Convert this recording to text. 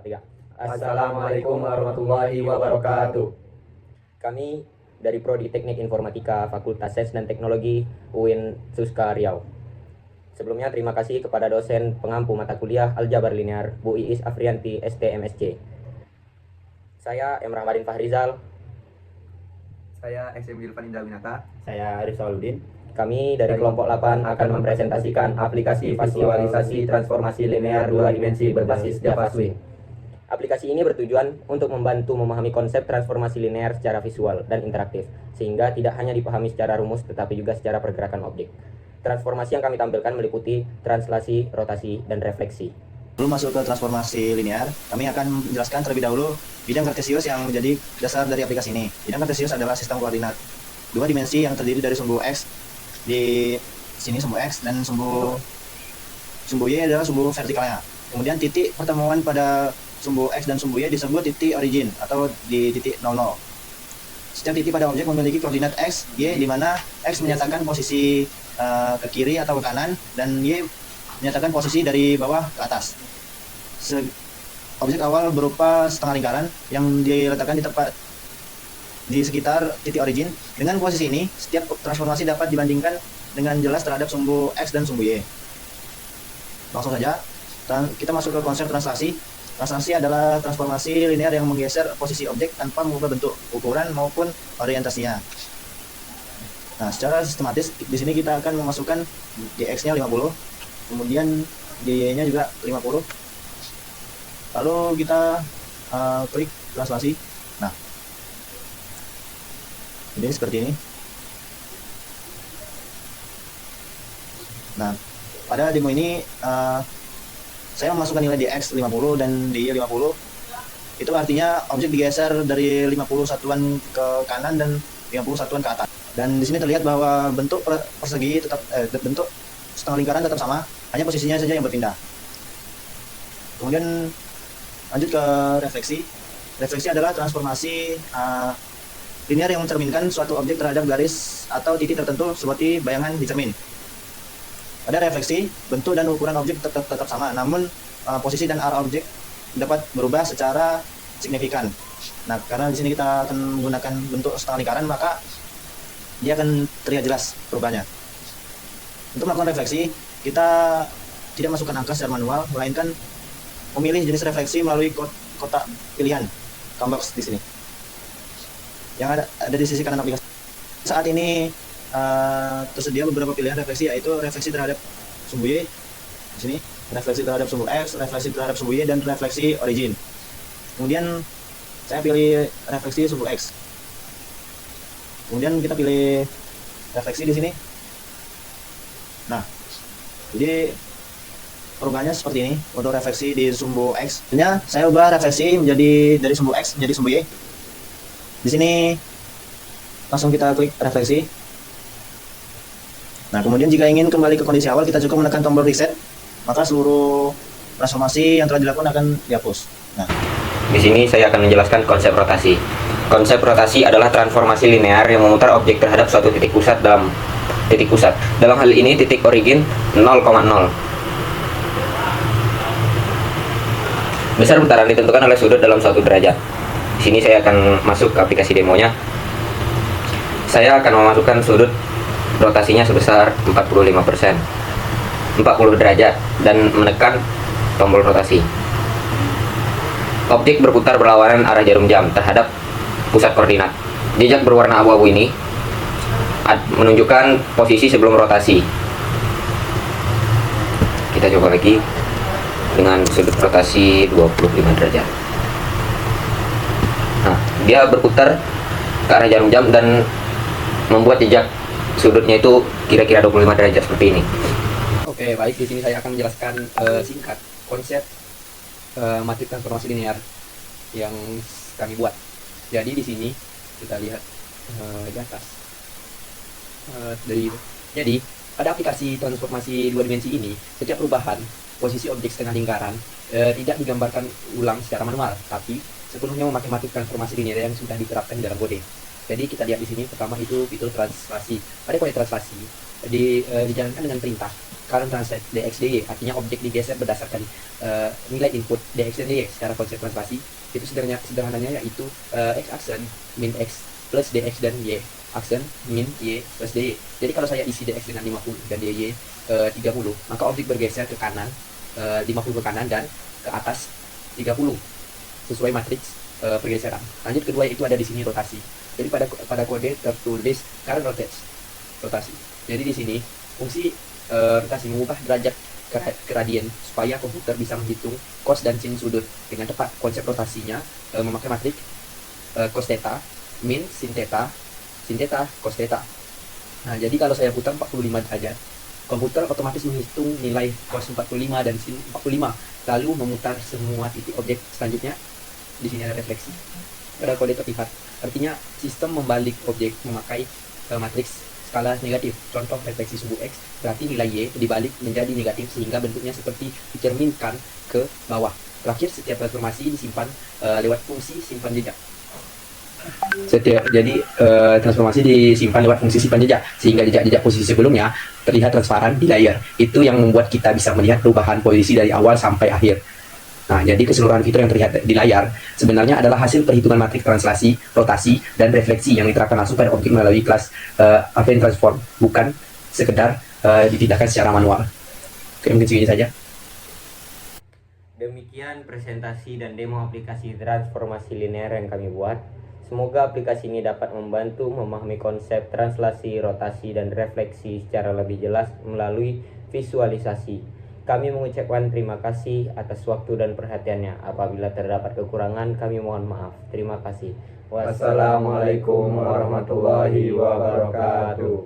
Tiga. Assalamualaikum warahmatullahi wabarakatuh. Kami dari Prodi Teknik Informatika Fakultas Sains dan Teknologi UIN Suska Riau. Sebelumnya terima kasih kepada dosen pengampu mata kuliah Aljabar Linear Bu Iis Afrianti STMSC. Saya M. Rahmadin Fahrizal. Saya SM Gilvan Indra Winata. Saya Arif Sauludin. Kami dari kelompok 8 akan mempresentasikan aplikasi visualisasi transformasi linear 2 dimensi berbasis Java Swing. Aplikasi ini bertujuan untuk membantu memahami konsep transformasi linear secara visual dan interaktif, sehingga tidak hanya dipahami secara rumus tetapi juga secara pergerakan objek. Transformasi yang kami tampilkan meliputi translasi, rotasi, dan refleksi. Sebelum masuk ke transformasi linear, kami akan menjelaskan terlebih dahulu bidang kartesius yang menjadi dasar dari aplikasi ini. Bidang kartesius adalah sistem koordinat 2 dimensi yang terdiri dari sumbu X, di sini sumbu X, dan sumbu Y adalah sumbu vertikalnya. Kemudian titik pertemuan pada sumbu X dan sumbu Y disebut titik origin atau di titik 00. Setiap titik pada objek memiliki koordinat X, Y, di mana X menyatakan posisi ke kiri atau ke kanan, dan Y menyatakan posisi dari bawah ke atas. Objek awal berupa setengah lingkaran yang diletakkan di sekitar titik origin. Dengan posisi ini, setiap transformasi dapat dibandingkan dengan jelas terhadap sumbu X dan sumbu Y. Langsung saja, kita masuk ke konsep translasi. Translasi adalah transformasi linear yang menggeser posisi objek tanpa mengubah bentuk, ukuran, maupun orientasinya. Nah, secara sistematis, di sini kita akan memasukkan di X-nya 50, kemudian di Y-nya juga 50. Lalu kita klik translasi. Nah, jadi seperti ini. Nah, pada demo ini saya memasukkan nilai di X 50 dan di Y 50. Itu artinya objek digeser dari 50 satuan ke kanan dan 50 satuan ke atas. Dan di sini terlihat bahwa bentuk persegi tetap bentuk setengah lingkaran tetap sama, hanya posisinya saja yang berpindah. Kemudian lanjut ke refleksi. Refleksi adalah transformasi linear yang mencerminkan suatu objek terhadap garis atau titik tertentu seperti bayangan di cermin. Pada refleksi, bentuk dan ukuran objek tetap sama, namun posisi dan arah objek dapat berubah secara signifikan. Nah, karena di sini kita akan menggunakan bentuk setengah lingkaran, maka dia akan terlihat jelas perubahannya. Untuk melakukan refleksi, kita tidak masukkan angka secara manual, melainkan memilih jenis refleksi melalui kotak pilihan Combox di sini yang ada di sisi kanan aplikasi. Saat ini tersedia beberapa pilihan refleksi, yaitu refleksi terhadap sumbu Y di sini, refleksi terhadap sumbu X, refleksi terhadap sumbu Y, dan refleksi origin. Kemudian saya pilih refleksi sumbu X. Kemudian kita pilih refleksi di sini. Nah, jadi perubahannya seperti ini untuk refleksi di sumbu X. Sebenarnya saya ubah refleksi menjadi dari sumbu X menjadi sumbu Y. Di sini langsung kita klik refleksi. Nah, kemudian jika ingin kembali ke kondisi awal, kita cukup menekan tombol reset, maka seluruh transformasi yang telah dilakukan akan dihapus. Nah, di sini saya akan menjelaskan konsep rotasi. Konsep rotasi adalah transformasi linear yang memutar objek terhadap suatu titik pusat dalam titik pusat. Dalam hal ini titik origin 0,0. Besar putaran ditentukan oleh sudut dalam suatu derajat. Di sini saya akan masuk ke aplikasi demonya. Saya akan memasukkan sudut rotasinya sebesar 45%, 40 derajat, dan menekan tombol rotasi. Objek berputar berlawanan arah jarum jam terhadap pusat koordinat. Jejak berwarna abu-abu ini menunjukkan posisi sebelum rotasi. Kita coba lagi dengan sudut rotasi 25 derajat. Nah, dia berputar ke arah jarum jam dan membuat jejak sudutnya itu kira-kira 25 derajat seperti ini. Oke, baik, di sini saya akan menjelaskan singkat konsep matrik transformasi linear yang kami buat. Jadi di sini kita lihat di atas. Jadi pada aplikasi transformasi 2 dimensi ini, setiap perubahan posisi objek setengah lingkaran tidak digambarkan ulang secara manual, tapi sepenuhnya memakai matrik transformasi linear yang sudah diterapkan di dalam kode. Jadi kita lihat di sini, pertama itu fitur translasi. Pada kode translasi dijalankan dengan perintah current translate dx dy, artinya objek digeser berdasarkan nilai input dx dan dy. Secara konsep translasi itu sederhananya yaitu x aksen min x plus dx dan y aksen min y plus dy. Jadi kalau saya isi dx dengan 50 dan dy 30, maka objek bergeser ke kanan 50 ke kanan dan ke atas 30 sesuai matriks pergeseran. Lanjut, kedua itu ada di sini rotasi. Jadi pada kode tertulis current rotates, rotasi. Jadi di sini fungsi rotasi mengubah derajat gradien supaya komputer bisa menghitung cos dan sin sudut dengan tepat. Konsep rotasinya memakai matriks cos theta min sin theta cos theta. Nah, jadi kalau saya putar 45 derajat, komputer otomatis menghitung nilai cos 45 dan sin 45, lalu memutar semua titik objek selanjutnya. Di sini ada refleksi pada kode terlihat, artinya sistem membalik objek memakai matriks skala negatif. Contoh refleksi sumbu X, berarti nilai Y dibalik menjadi negatif sehingga bentuknya seperti dicerminkan ke bawah. Terakhir, setiap transformasi disimpan lewat fungsi simpan jejak. Jadi transformasi disimpan lewat fungsi simpan jejak, sehingga jejak-jejak posisi sebelumnya terlihat transparan di layar. Itu yang membuat kita bisa melihat perubahan posisi dari awal sampai akhir. Nah, jadi keseluruhan fitur yang terlihat di layar sebenarnya adalah hasil perhitungan matriks translasi, rotasi, dan refleksi yang diterapkan langsung pada objek melalui kelas Affine Transform, bukan sekedar ditindakkan secara manual. Oke, mungkin segini saja. Demikian presentasi dan demo aplikasi transformasi linear yang kami buat. Semoga aplikasi ini dapat membantu memahami konsep translasi, rotasi, dan refleksi secara lebih jelas melalui visualisasi. Kami mengucapkan terima kasih atas waktu dan perhatiannya. Apabila terdapat kekurangan, kami mohon maaf. Terima kasih. Wassalamualaikum warahmatullahi wabarakatuh.